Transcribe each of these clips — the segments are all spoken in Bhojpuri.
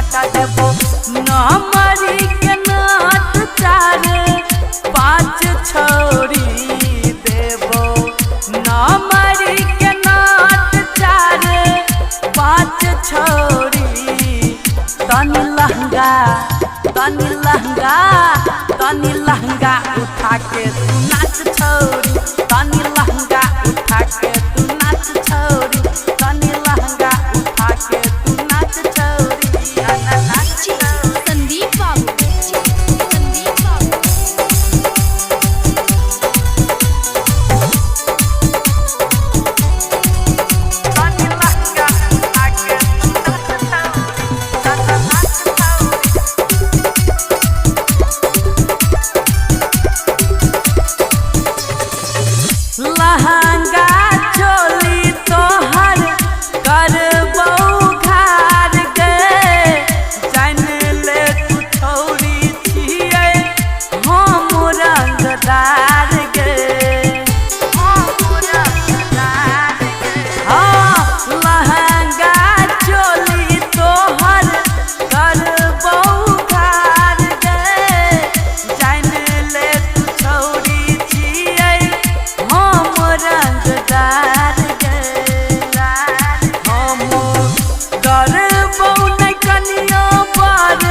पटा देबो नमरी के नाच चार पाँच छोड़ी देबो नमरी के नाच चार पाँच छोड़ी तनी लहंगा उठा के तू नाच छोड़ी तनी लहंगा उठा के तू नाच छोड़ी तनी लहंगा उठा के तू नाच छोड़ी संदीप बाबू तनी लहंगा उठा के तू नाच छोड़ी लहंगा चोली तोहर करबौ घार गे जान ले तू छोड़ी छियै हम रंगदार गे हाँ लहंगा चोली तोहर करबौ घार गे जान ले तू छोड़ी छियै हम रंगदार गे हम करबौ नै कनिया पर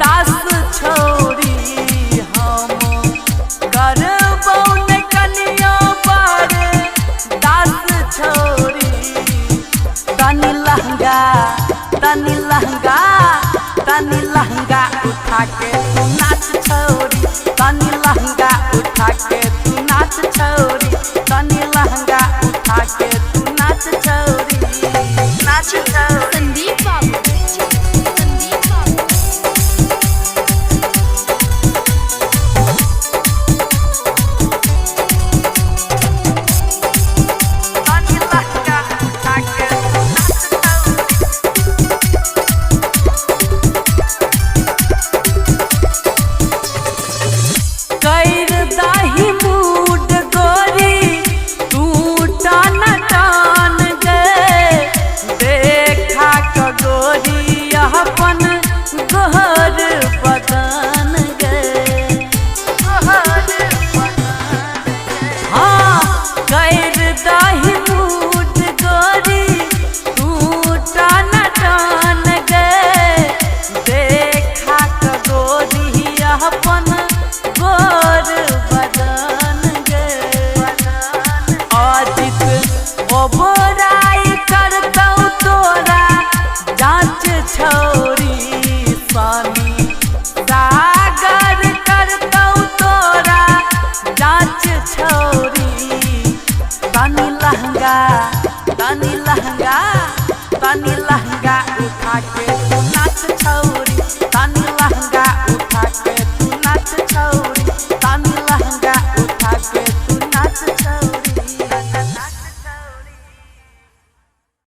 दास छोड़ी हम करबौ नै कनिया पर दास छोड़ी तनी लहंगा उठा के तू नाच छोड़ी तनी लहंगा उठा के तू नाच छोड़ी तनी लहंगा उठा के तू नाच छोड़ी नाच छोड़ी संदीप बाबू तनी लहंगा उठा के तू नाच छोड़ी कैर दाही मूड गोरी तू टान टान गे देखा क गोरी अपन गोहर बदन गे हाँ कैर दाही मूड गोरी तू टान टान गे देखा क गोरी अपन गोर बदन गे अजित ओबराई करतौ तोरा जांच छोड़ी स्वामी सागर करतौ तोरा जांच छोड़ी तनी लहंगा उठा के तू नाच छोड़ी तनी लहंगा उठा के तू नाच छोड़ी।